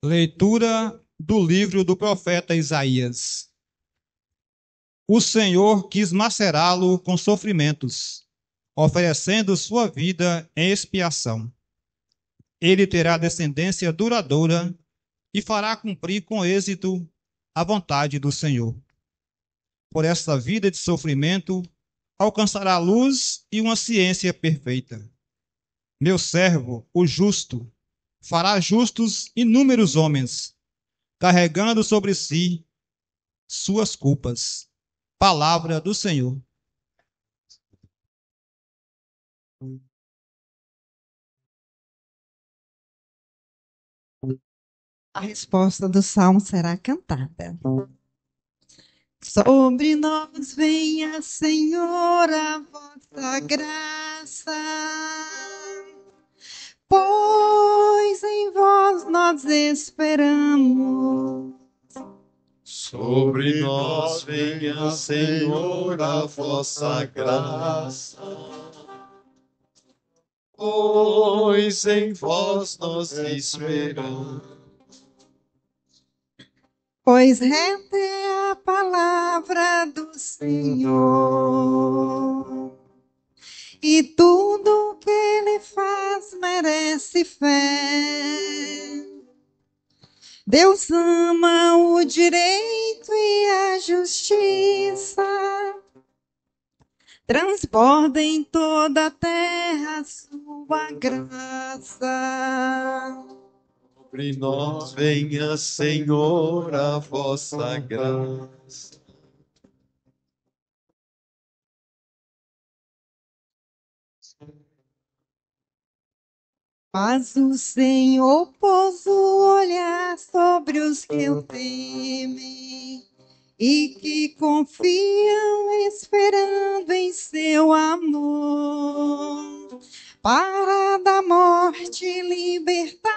Leitura do livro do profeta Isaías. O Senhor quis macerá-lo com sofrimentos, oferecendo sua vida em expiação. Ele terá descendência duradoura e fará cumprir com êxito a vontade do Senhor. Por esta vida de sofrimento, alcançará luz e uma ciência perfeita. Meu servo, o justo, fará justos inúmeros homens, carregando sobre si suas culpas. Palavra do Senhor. A resposta do salmo será cantada. Sobre nós venha, Senhor, a vossa graça, pois em vós nós esperamos. Sobre nós venha, Senhor, a vossa graça, pois em vós nós esperamos. Pois reta é a palavra do Senhor, e tudo que Ele faz merece fé. Deus ama o direito e a justiça, transborda em toda a terra a sua graça. Sobre nós venha, Senhor, a vossa graça. Mas o Senhor pôs o olhar sobre os que o temem e que confiam esperando em seu amor, para da morte libertar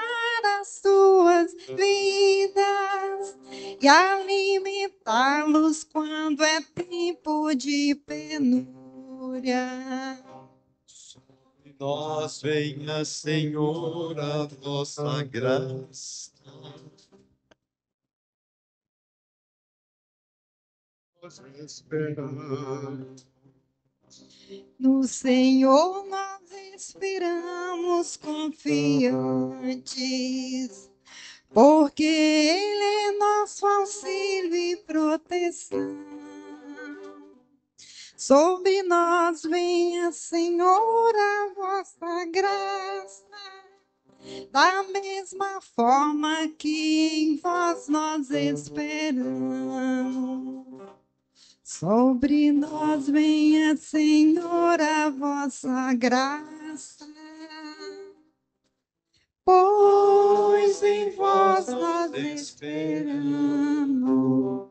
as suas vidas e alimentá-los quando é tempo de penúria. Sobre nós venha, Senhor, a vossa graça. Nós esperamos. No Senhor nós esperamos confiantes, porque Ele é nosso auxílio e proteção. Sobre nós venha, Senhor, a vossa graça, da mesma forma que em vós nós esperamos. Sobre nós venha, Senhor, a vossa graça, pois em vós nós esperamos.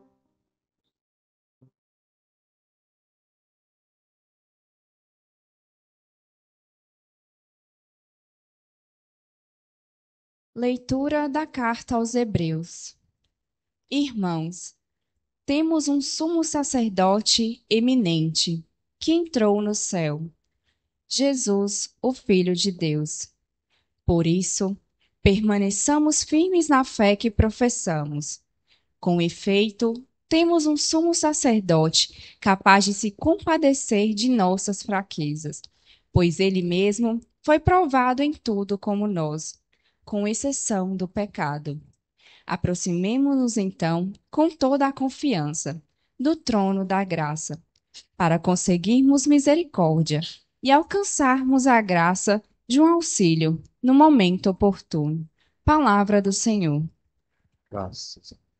Leitura da Carta aos Hebreus. Irmãos, temos um sumo sacerdote eminente, que entrou no céu, Jesus, o Filho de Deus. Por isso, permaneçamos firmes na fé que professamos. Com efeito, temos um sumo sacerdote capaz de se compadecer de nossas fraquezas, pois ele mesmo foi provado em tudo como nós, com exceção do pecado. Aproximemo-nos, então, com toda a confiança do trono da graça, para conseguirmos misericórdia e alcançarmos a graça de um auxílio no momento oportuno. Palavra do Senhor. Graças a Deus.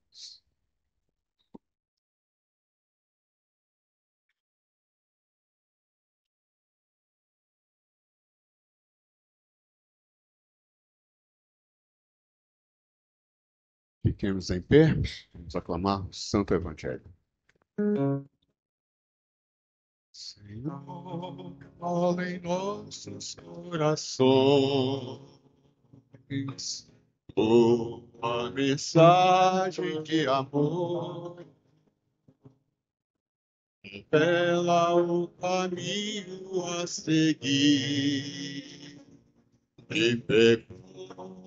Fiquemos em pé, vamos aclamar o Santo Evangelho. Senhor, fala em nossos corações, uma mensagem de amor, revela o caminho a seguir, e perdoa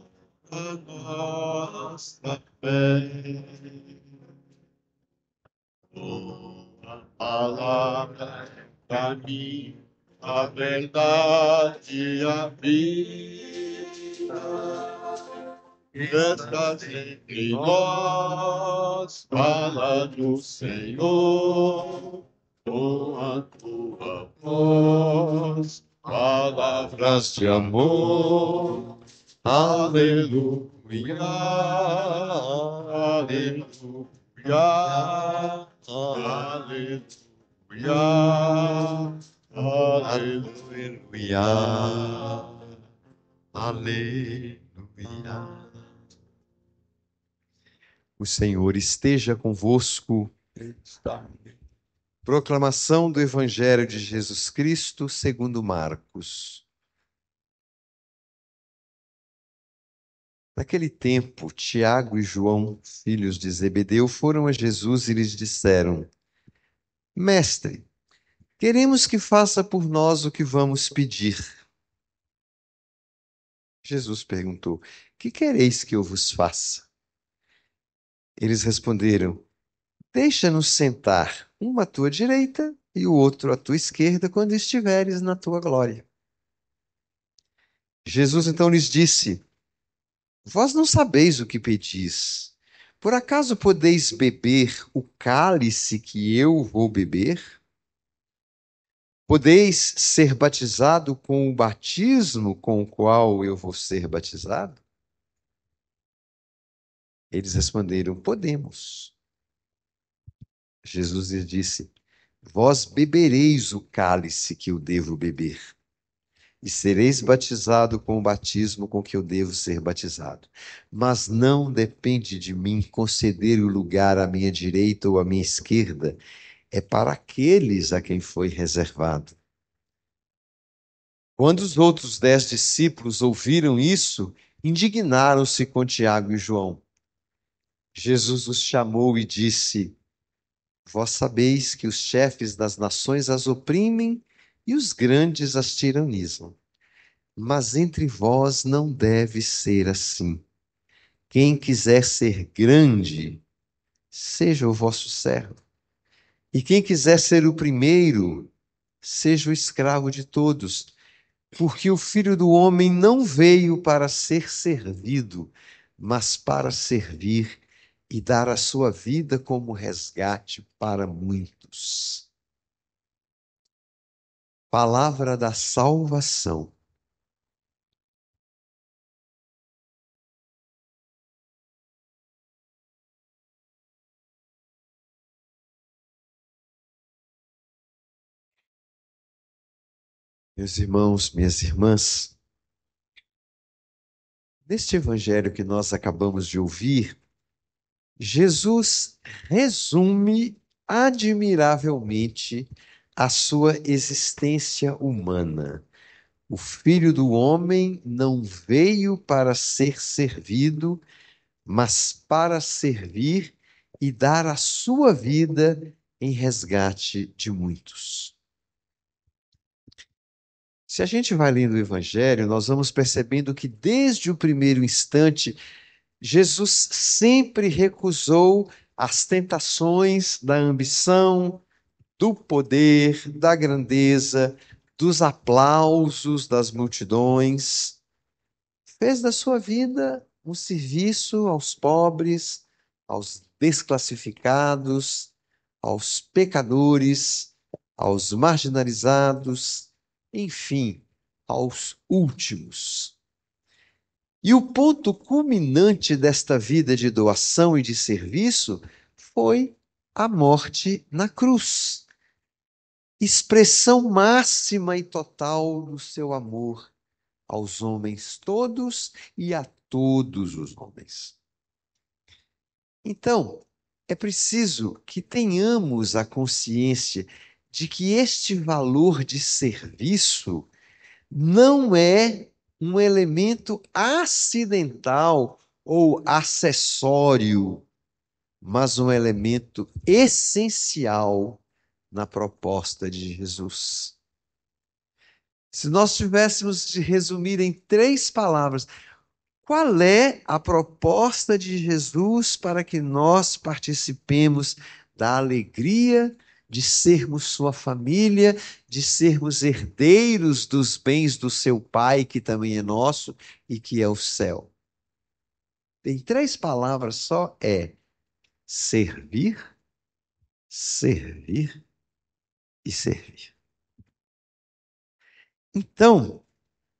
nossa fé. Tua palavra é o caminho, a verdade e a vida. Estás entre nós, fala do Senhor, com a tua voz, palavras de amor. Aleluia, aleluia, aleluia, aleluia, aleluia. O Senhor esteja convosco. Está. Proclamação do Evangelho de Jesus Cristo segundo Marcos. Naquele tempo, Tiago e João, filhos de Zebedeu, foram a Jesus e lhes disseram: Mestre, queremos que faça por nós o que vamos pedir. Jesus perguntou: Que quereis que eu vos faça? Eles responderam: Deixa-nos sentar, um à tua direita e o outro à tua esquerda, quando estiveres na tua glória. Jesus então lhes disse: Vós não sabeis o que pedis. Por acaso podeis beber o cálice que eu vou beber? Podeis ser batizado com o batismo com o qual eu vou ser batizado? Eles responderam: Podemos. Jesus lhes disse: Vós bebereis o cálice que eu devo beber, e sereis batizado com o batismo com que eu devo ser batizado. Mas não depende de mim conceder o lugar à minha direita ou à minha esquerda, é para aqueles a quem foi reservado. Quando os outros 10 discípulos ouviram isso, indignaram-se com Tiago e João. Jesus os chamou e disse: Vós sabeis que os chefes das nações as oprimem e os grandes as tiranizam. Mas entre vós não deve ser assim. Quem quiser ser grande, seja o vosso servo. E quem quiser ser o primeiro, seja o escravo de todos. Porque o Filho do Homem não veio para ser servido, mas para servir e dar a sua vida como resgate para muitos. Palavra da salvação. Meus irmãos, minhas irmãs, neste evangelho que nós acabamos de ouvir, Jesus resume admiravelmente a sua existência humana. O Filho do Homem não veio para ser servido, mas para servir e dar a sua vida em resgate de muitos. Se a gente vai lendo o Evangelho, nós vamos percebendo que desde o primeiro instante, Jesus sempre recusou as tentações da ambição, do poder, da grandeza, dos aplausos das multidões. Fez da sua vida um serviço aos pobres, aos desclassificados, aos pecadores, aos marginalizados, enfim, aos últimos. E o ponto culminante desta vida de doação e de serviço foi a morte na cruz. Expressão máxima e total do seu amor aos homens todos e a todos os homens. Então, é preciso que tenhamos a consciência de que este valor de serviço não é um elemento acidental ou acessório, mas um elemento essencial na proposta de Jesus. Se nós tivéssemos de resumir em 3 palavras Qual é a proposta de Jesus para que nós participemos da alegria de sermos sua família, de sermos herdeiros dos bens do seu Pai, que também é nosso e que é o céu? Tem 3 palavras só: é servir, servir e servir. Então,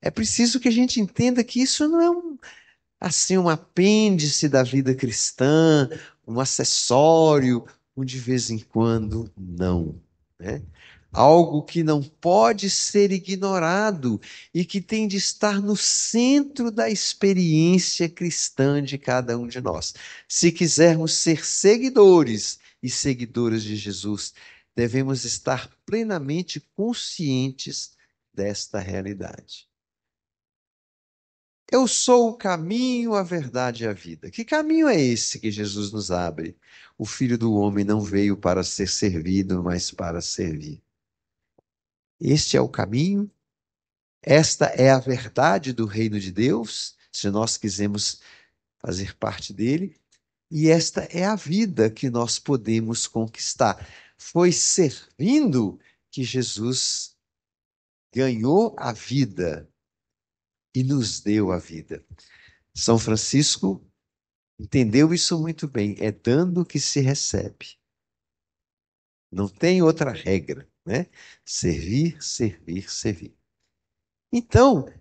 é preciso que a gente entenda que isso não é um apêndice da vida cristã, um acessório, um de vez em quando, não, né? Algo que não pode ser ignorado e que tem de estar no centro da experiência cristã de cada um de nós. Se quisermos ser seguidores e seguidoras de Jesus, devemos estar plenamente conscientes desta realidade. Eu sou o caminho, a verdade e a vida. Que caminho é esse que Jesus nos abre? O Filho do Homem não veio para ser servido, mas para servir. Este é o caminho, esta é a verdade do reino de Deus, se nós quisermos fazer parte dele, e esta é a vida que nós podemos conquistar. Foi servindo que Jesus ganhou a vida e nos deu a vida. São Francisco entendeu isso muito bem. É dando que se recebe. Não tem outra regra, né? Servir, servir, servir. Então,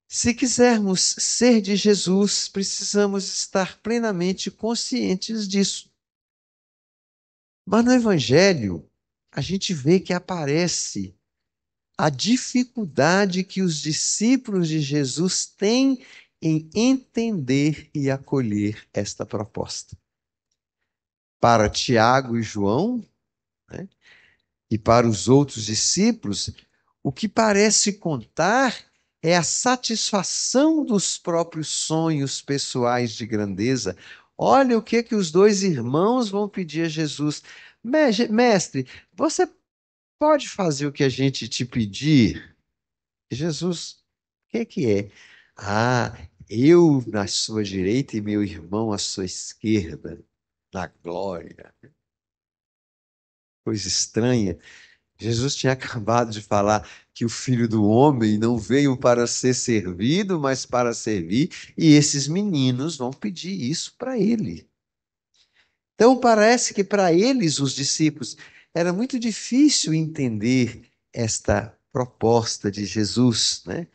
se quisermos ser de Jesus, precisamos estar plenamente conscientes disso. Mas no Evangelho, a gente vê que aparece a dificuldade que os discípulos de Jesus têm em entender e acolher esta proposta. Para Tiago e João, né, e para os outros discípulos, o que parece contar é a satisfação dos próprios sonhos pessoais de grandeza. Olha o que os 2 irmãos vão pedir a Jesus. Mestre, você pode fazer o que a gente te pedir? Jesus, o que é? Ah, eu na sua direita e meu irmão à sua esquerda, na glória. Coisa estranha. Jesus tinha acabado de falar que o Filho do Homem não veio para ser servido, mas para servir, e esses meninos vão pedir isso para ele. Então parece que para eles, os discípulos, era muito difícil entender esta proposta de Jesus, né?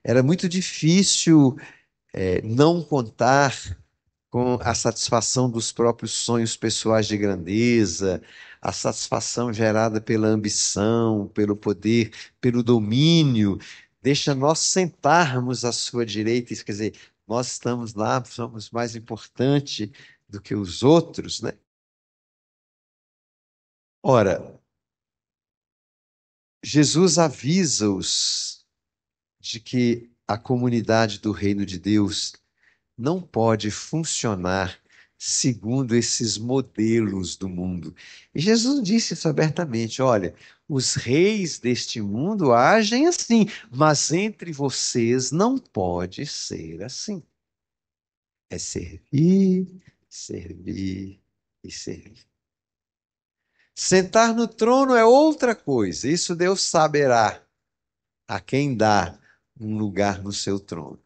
Era muito difícil não contar com a satisfação dos próprios sonhos pessoais de grandeza, a satisfação gerada pela ambição, pelo poder, pelo domínio. Deixa nós sentarmos à sua direita, quer dizer, nós estamos lá, somos mais importantes do que os outros, né? Ora, Jesus avisa-os de que a comunidade do reino de Deus não pode funcionar segundo esses modelos do mundo. E Jesus disse isso abertamente: olha, os reis deste mundo agem assim, mas entre vocês não pode ser assim. É servir, servir e servir. Sentar no trono é outra coisa. Isso Deus saberá a quem dá um lugar no seu trono.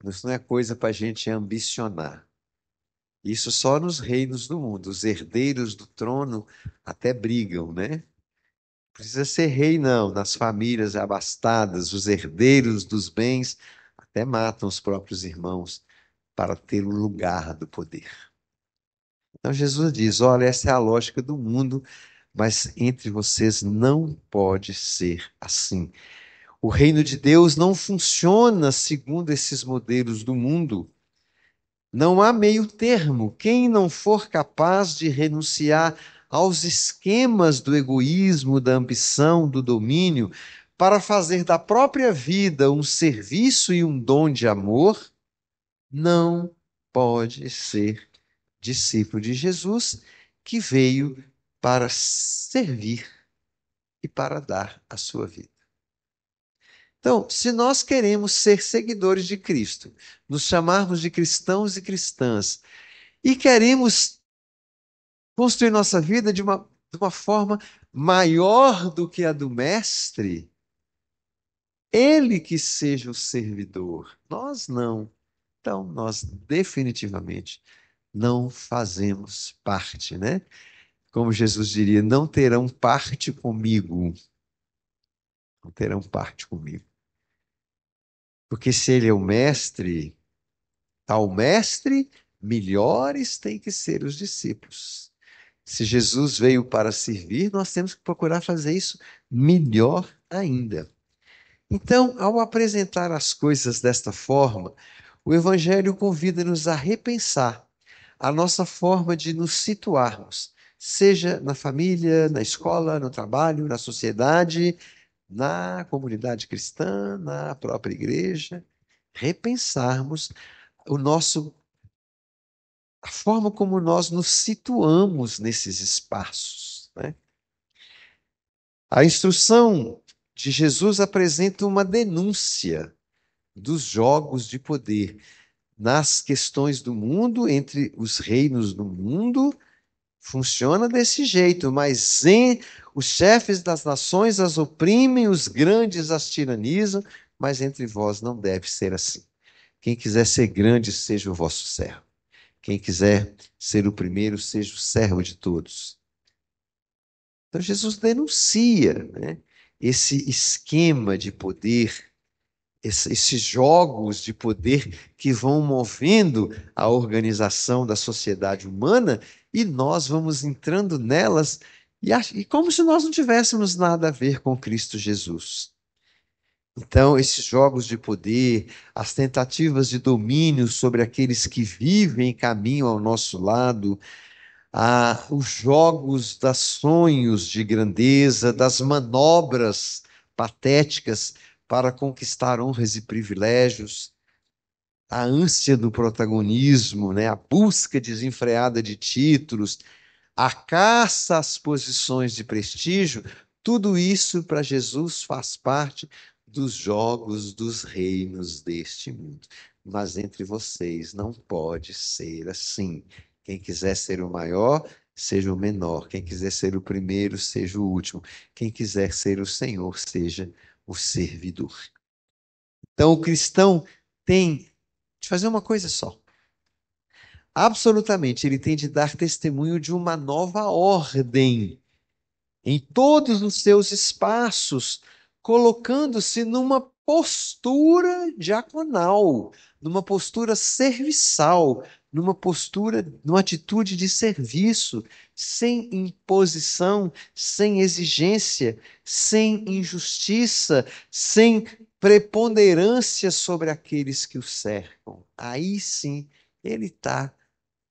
Isso não é coisa para a gente ambicionar. Isso só nos reinos do mundo. Os herdeiros do trono até brigam, né? Não precisa ser rei, não. Nas famílias abastadas, os herdeiros dos bens até matam os próprios irmãos para ter o lugar do poder. Então Jesus diz: olha, essa é a lógica do mundo, mas entre vocês não pode ser assim. O reino de Deus não funciona segundo esses modelos do mundo. Não há meio termo. Quem não for capaz de renunciar aos esquemas do egoísmo, da ambição, do domínio, para fazer da própria vida um serviço e um dom de amor, não pode ser discípulo de Jesus, que veio para servir e para dar a sua vida. Então, se nós queremos ser seguidores de Cristo, nos chamarmos de cristãos e cristãs, e queremos construir nossa vida de uma forma maior do que a do Mestre, ele que seja o servidor, nós não. Então, nós definitivamente não fazemos parte, né? Como Jesus diria, não terão parte comigo. Não terão parte comigo. Porque se ele é o mestre, tal mestre, melhores têm que ser os discípulos. Se Jesus veio para servir, nós temos que procurar fazer isso melhor ainda. Então, ao apresentar as coisas desta forma, o Evangelho convida-nos a repensar a nossa forma de nos situarmos, seja na família, na escola, no trabalho, na sociedade, na comunidade cristã, na própria igreja, repensarmos o nosso a forma como nós nos situamos nesses espaços, né? A instrução de Jesus apresenta uma denúncia dos jogos de poder nas questões do mundo, entre os reinos do mundo, funciona desse jeito, mas os chefes das nações as oprimem, os grandes as tiranizam, mas entre vós não deve ser assim. Quem quiser ser grande, seja o vosso servo. Quem quiser ser o primeiro, seja o servo de todos. Então Jesus denuncia, né, esse esquema de poder, esses jogos de poder que vão movendo a organização da sociedade humana e nós vamos entrando nelas e como se nós não tivéssemos nada a ver com Cristo Jesus. Então, esses jogos de poder, as tentativas de domínio sobre aqueles que vivem e caminham ao nosso lado, os jogos das sonhos de grandeza, das manobras patéticas para conquistar honras e privilégios, a ânsia do protagonismo, né? A busca desenfreada de títulos, a caça às posições de prestígio, tudo isso para Jesus faz parte dos jogos dos reinos deste mundo. Mas entre vocês não pode ser assim. Quem quiser ser o maior, seja o menor. Quem quiser ser o primeiro, seja o último. Quem quiser ser o Senhor, seja o servidor. Então, o cristão tem de fazer uma coisa só. Absolutamente, ele tem de dar testemunho de uma nova ordem em todos os seus espaços, colocando-se numa postura diaconal, numa postura serviçal, numa atitude de serviço, sem imposição, sem exigência, sem injustiça, sem preponderância sobre aqueles que o cercam. Aí sim, ele está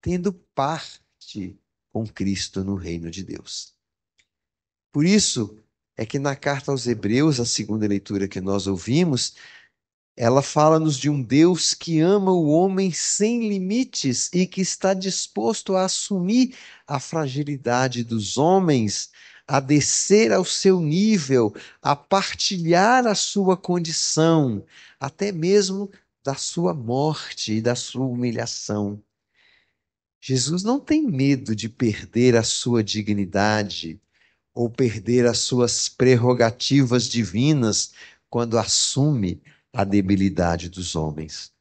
tendo parte com Cristo no reino de Deus. Por isso é que na carta aos Hebreus, a segunda leitura que nós ouvimos, ela fala-nos de um Deus que ama o homem sem limites e que está disposto a assumir a fragilidade dos homens, a descer ao seu nível, a partilhar a sua condição, até mesmo da sua morte e da sua humilhação. Jesus não tem medo de perder a sua dignidade ou perder as suas prerrogativas divinas quando assume a debilidade dos homens.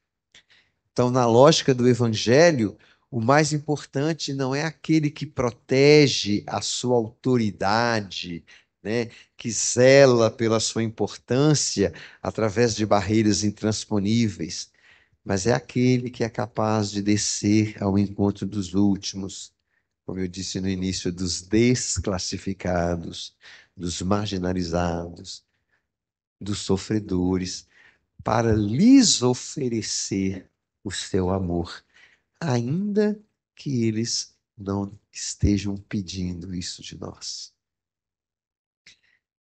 Então, na lógica do Evangelho, o mais importante não é aquele que protege a sua autoridade, né, que zela pela sua importância através de barreiras intransponíveis, mas é aquele que é capaz de descer ao encontro dos últimos, como eu disse no início, dos desclassificados, dos marginalizados, dos sofredores, para lhes oferecer o seu amor, ainda que eles não estejam pedindo isso de nós.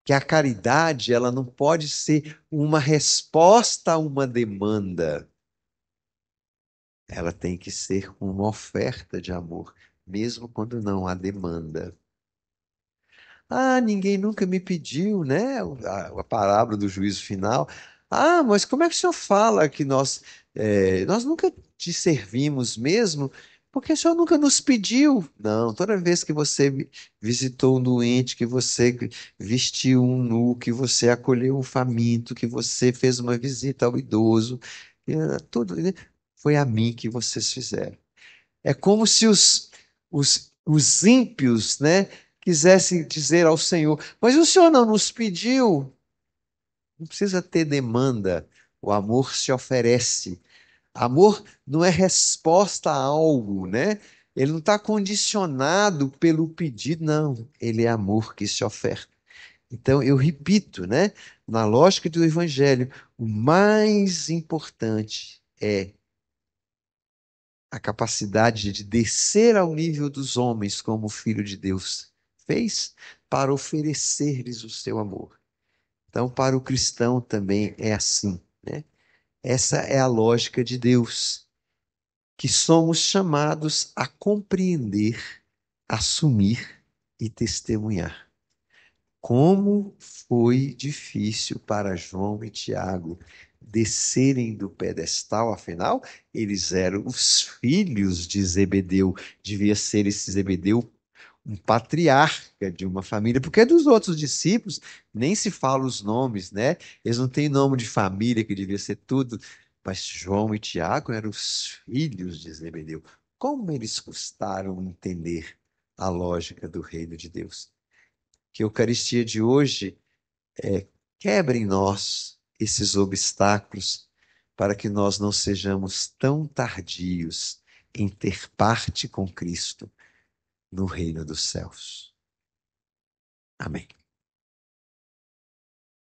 Que a caridade, ela não pode ser uma resposta a uma demanda. Ela tem que ser uma oferta de amor, mesmo quando não há demanda. Ah, ninguém nunca me pediu, né? A palavra do juízo final. Ah, mas como é que o senhor fala que nós nunca te servimos mesmo? Porque o senhor nunca nos pediu. Não, toda vez que você visitou um doente, que você vestiu um nu, que você acolheu um faminto, que você fez uma visita ao idoso, tudo, né, foi a mim que vocês fizeram. É como se os ímpios, né, quisessem dizer ao Senhor: mas o Senhor não nos pediu. Não precisa ter demanda. O amor se oferece. Amor não é resposta a algo, né? Ele não está condicionado pelo pedido, não. Ele é amor que se oferta. Então, eu repito, né? Na lógica do Evangelho, o mais importante é a capacidade de descer ao nível dos homens, como o Filho de Deus fez, para oferecer-lhes o seu amor. Então, para o cristão também é assim, né? Essa é a lógica de Deus, que somos chamados a compreender, assumir e testemunhar. Como foi difícil para João e Tiago descerem do pedestal, afinal, eles eram os filhos de Zebedeu. Devia ser esse Zebedeu um patriarca de uma família, porque dos outros discípulos nem se fala os nomes, né? Eles não têm nome de família, que devia ser tudo, mas João e Tiago eram os filhos de Zebedeu. Como eles custaram entender a lógica do reino de Deus? Que a Eucaristia de hoje quebre em nós esses obstáculos para que nós não sejamos tão tardios em ter parte com Cristo no reino dos céus. Amém.